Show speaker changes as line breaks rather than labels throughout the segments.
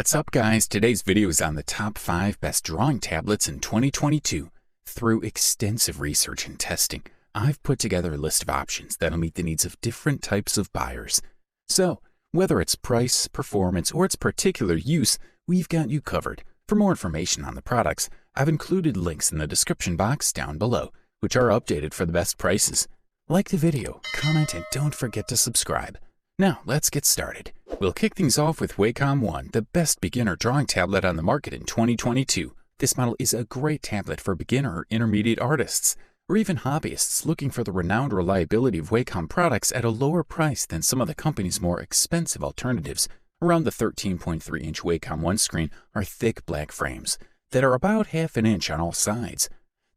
What's up, guys? Today's video is on the top 5 best drawing tablets in 2022. Through extensive research and testing, I've put together a list of options that'll meet the needs of different types of buyers. So, whether it's price, performance, or its particular use, we've got you covered. For more information on the products, I've included links in the description box down below, which are updated for the best prices. Like the video, comment, and don't forget to subscribe. Now, let's get started. We'll kick things off with Wacom One, the best beginner drawing tablet on the market in 2022. This model is a great tablet for beginner or intermediate artists, or even hobbyists looking for the renowned reliability of Wacom products at a lower price than some of the company's more expensive alternatives. Around the 13.3-inch Wacom One screen are thick black frames that are about half an inch on all sides.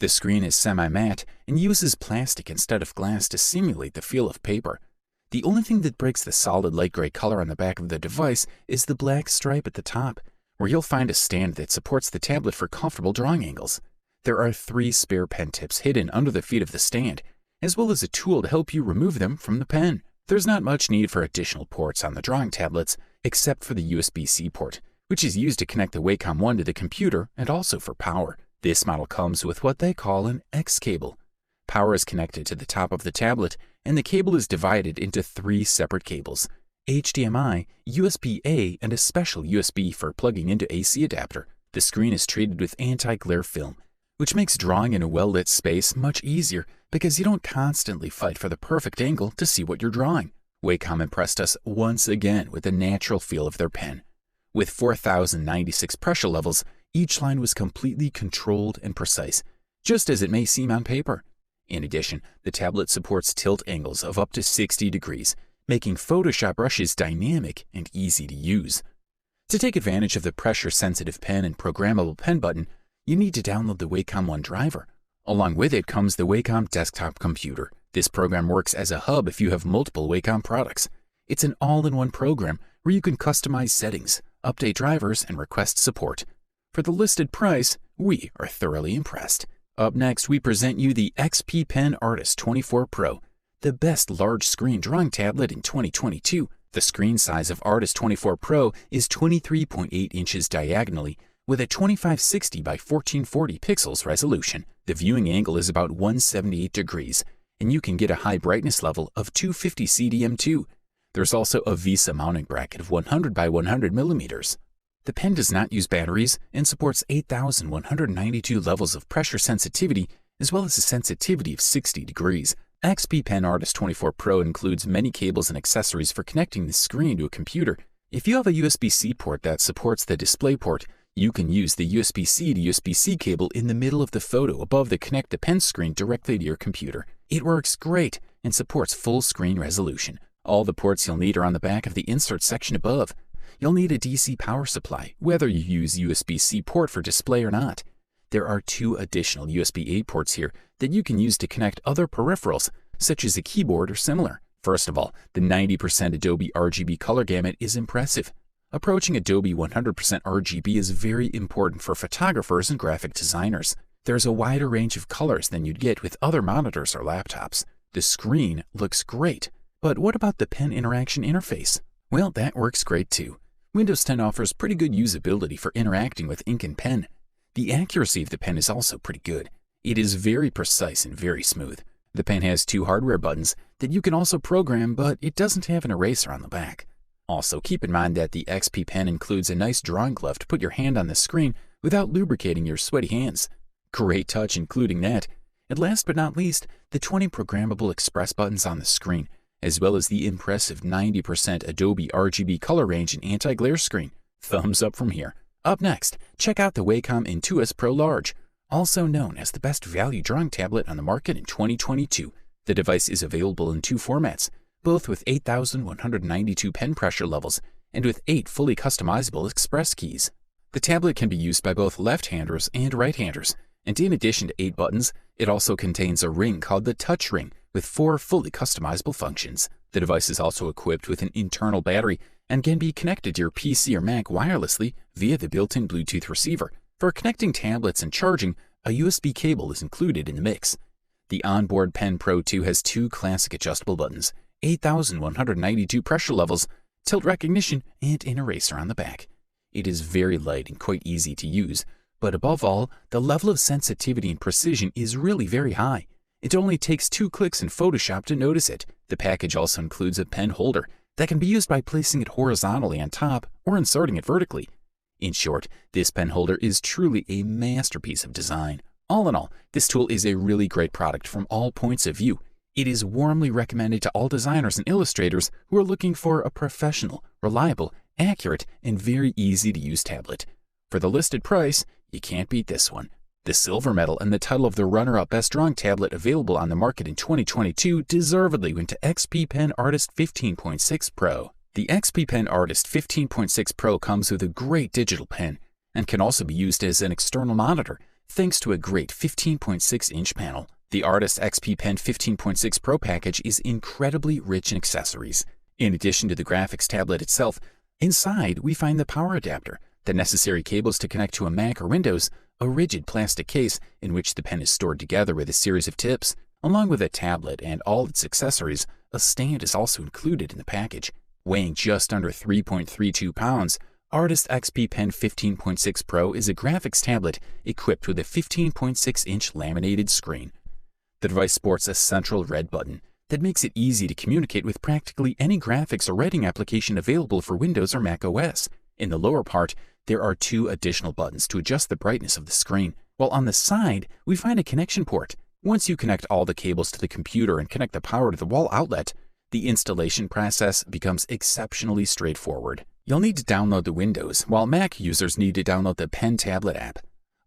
The screen is semi-matte and uses plastic instead of glass to simulate the feel of paper. The only thing that breaks the solid light gray color on the back of the device is the black stripe at the top, where you'll find a stand that supports the tablet for comfortable drawing angles. There are 3 spare pen tips hidden under the feet of the stand, as well as a tool to help you remove them from the pen. There's not much need for additional ports on the drawing tablets, except for the USB-C port, which is used to connect the Wacom One to the computer and also for power. This model comes with what they call an X cable. Power is connected to the top of the tablet, and the cable is divided into 3 separate cables: HDMI, USB-A, and a special USB for plugging into AC adapter. The screen is treated with anti-glare film, which makes drawing in a well-lit space much easier because you don't constantly fight for the perfect angle to see what you're drawing. Wacom impressed us once again with the natural feel of their pen. With 4,096 pressure levels, each line was completely controlled and precise, just as it may seem on paper. In addition, the tablet supports tilt angles of up to 60 degrees, making Photoshop brushes dynamic and easy to use. To take advantage of the pressure-sensitive pen and programmable pen button, you need to download the Wacom One driver. Along with it comes the Wacom Desktop Computer. This program works as a hub if you have multiple Wacom products. It's an all-in-one program where you can customize settings, update drivers, and request support. For the listed price, we are thoroughly impressed. Up next, we present you the XP Pen Artist 24 Pro, the best large-screen drawing tablet in 2022. The screen size of Artist 24 Pro is 23.8 inches diagonally with a 2560 by 1440 pixels resolution. The viewing angle is about 178 degrees, and you can get a high brightness level of 250 CDM2. There's also a VESA mounting bracket of 100 by 100 millimeters. The pen does not use batteries and supports 8,192 levels of pressure sensitivity, as well as a sensitivity of 60 degrees. XP Pen Artist 24 Pro includes many cables and accessories for connecting the screen to a computer. If you have a USB-C port that supports the display port, you can use the USB-C to USB-C cable in the middle of the photo above the Connect the Pen screen directly to your computer. It works great and supports full screen resolution. All the ports you'll need are on the back of the insert section above. You'll need a DC power supply, whether you use USB-C port for display or not. There are 2 additional USB-A ports here that you can use to connect other peripherals, such as a keyboard or similar. First of all, the 90% Adobe RGB color gamut is impressive. Approaching Adobe 100% RGB is very important for photographers and graphic designers. There's a wider range of colors than you'd get with other monitors or laptops. The screen looks great, but what about the pen interaction interface? Well, that works great too. Windows 10 offers pretty good usability for interacting with ink and pen. The accuracy of the pen is also pretty good. It is very precise and very smooth. The pen has 2 hardware buttons that you can also program, but it doesn't have an eraser on the back. Also, keep in mind that the XP Pen includes a nice drawing glove to put your hand on the screen without lubricating your sweaty hands. Great touch including that. And last but not least, the 20 programmable express buttons on the screen, as well as the impressive 90% Adobe RGB color range and anti-glare screen. Thumbs up from here. Up next, check out the Wacom Intuos Pro Large, also known as the best value drawing tablet on the market in 2022. The device is available in 2 formats, both with 8,192 pen pressure levels and with 8 fully customizable express keys. The tablet can be used by both left-handers and right-handers, and in addition to 8 buttons, it also contains a ring called the Touch Ring with 4 fully customizable functions. The device is also equipped with an internal battery and can be connected to your PC or Mac wirelessly via the built-in Bluetooth receiver. For connecting tablets and charging, a USB cable is included in the mix. The onboard Pen Pro 2 has 2 classic adjustable buttons, 8,192 pressure levels, tilt recognition, and an eraser on the back. It is very light and quite easy to use, but above all, the level of sensitivity and precision is really very high. It only takes 2 clicks in Photoshop to notice it. The package also includes a pen holder that can be used by placing it horizontally on top or inserting it vertically. In short, this pen holder is truly a masterpiece of design. All in all, this tool is a really great product from all points of view. It is warmly recommended to all designers and illustrators who are looking for a professional, reliable, accurate, and very easy to use tablet. For the listed price, you can't beat this one. The silver medal and the title of the runner-up best drawing tablet available on the market in 2022 deservedly went to XP Pen Artist 15.6 Pro. The XP Pen Artist 15.6 Pro comes with a great digital pen and can also be used as an external monitor thanks to a great 15.6-inch panel. The Artist XP Pen 15.6 Pro package is incredibly rich in accessories. In addition to the graphics tablet itself, inside we find the power adapter, the necessary cables to connect to a Mac or Windows, a rigid plastic case in which the pen is stored together with a series of tips. Along with a tablet and all its accessories, a stand is also included in the package. Weighing just under 3.32 pounds, Artist XP Pen 15.6 Pro is a graphics tablet equipped with a 15.6-inch laminated screen. The device sports a central red button that makes it easy to communicate with practically any graphics or writing application available for Windows or Mac OS. In the lower part, there are 2 additional buttons to adjust the brightness of the screen, while on the side, we find a connection port. Once you connect all the cables to the computer and connect the power to the wall outlet, the installation process becomes exceptionally straightforward. You'll need to download the Windows, while Mac users need to download the Pen Tablet app.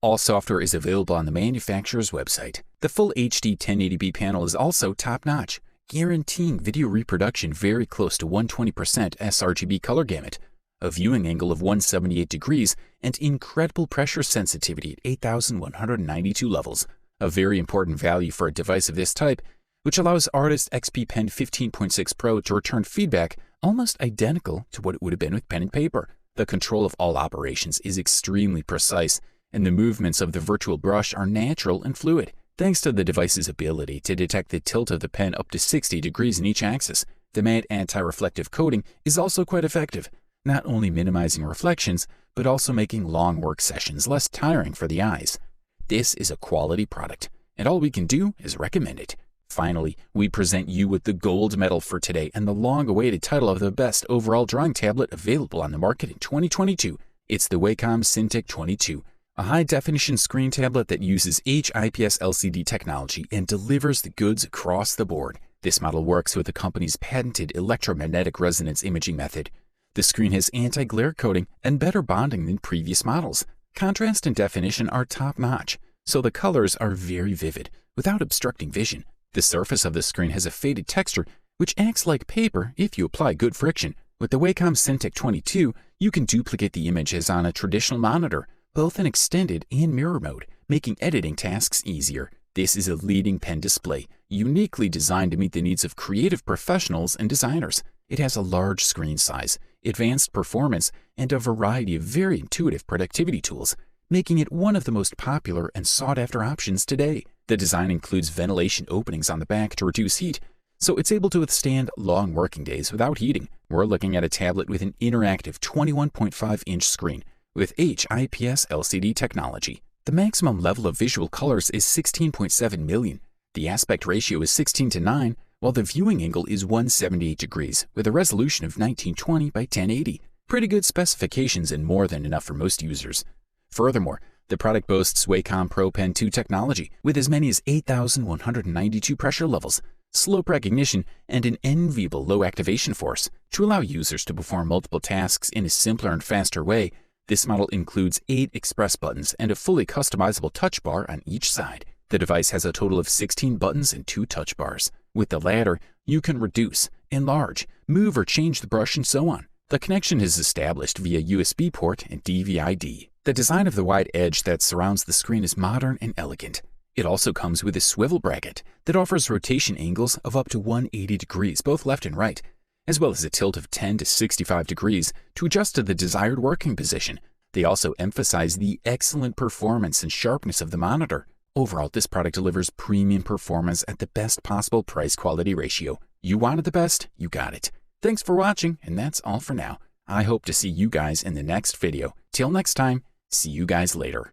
All software is available on the manufacturer's website. The full HD 1080p panel is also top-notch, guaranteeing video reproduction very close to 120% sRGB color gamut, a viewing angle of 178 degrees, and incredible pressure sensitivity at 8,192 levels, a very important value for a device of this type, which allows Artist XP Pen 15.6 Pro to return feedback almost identical to what it would have been with pen and paper. The control of all operations is extremely precise, and the movements of the virtual brush are natural and fluid. Thanks to the device's ability to detect the tilt of the pen up to 60 degrees in each axis, the matte anti-reflective coating is also quite effective, not only minimizing reflections, but also making long work sessions less tiring for the eyes. This is a quality product, and all we can do is recommend it. Finally, we present you with the gold medal for today and the long-awaited title of the best overall drawing tablet available on the market in 2022. It's the Wacom Cintiq 22, a high-definition screen tablet that uses IPS LCD technology and delivers the goods across the board. This model works with the company's patented electromagnetic resonance imaging method. The screen has anti-glare coating and better bonding than previous models. Contrast and definition are top-notch, so the colors are very vivid without obstructing vision. The surface of the screen has a faded texture, which acts like paper if you apply good friction. With the Wacom Cintiq 22, you can duplicate the image as on a traditional monitor, both in extended and mirror mode, making editing tasks easier. This is a leading pen display, uniquely designed to meet the needs of creative professionals and designers. It has a large screen size, advanced performance, and a variety of very intuitive productivity tools, making it one of the most popular and sought-after options today. The design includes ventilation openings on the back to reduce heat, so it's able to withstand long working days without heating. We're looking at a tablet with an interactive 21.5-inch screen with IPS LCD technology. The maximum level of visual colors is 16.7 million. The aspect ratio is 16:9, while the viewing angle is 178 degrees with a resolution of 1920 by 1080. Pretty good specifications and more than enough for most users. Furthermore, the product boasts Wacom Pro Pen 2 technology with as many as 8,192 pressure levels, slope recognition, and an enviable low activation force to allow users to perform multiple tasks in a simpler and faster way. This model includes 8 express buttons and a fully customizable touch bar on each side. The device has a total of 16 buttons and 2 touch bars. With the latter, you can reduce, enlarge, move or change the brush and so on. The connection is established via USB port and DVI-D. The design of the wide edge that surrounds the screen is modern and elegant. It also comes with a swivel bracket that offers rotation angles of up to 180 degrees both left and right, as well as a tilt of 10 to 65 degrees to adjust to the desired working position. They also emphasize the excellent performance and sharpness of the monitor. Overall, this product delivers premium performance at the best possible price-quality ratio. You wanted the best, you got it. Thanks for watching, and that's all for now. I hope to see you guys in the next video. Till next time, see you guys later.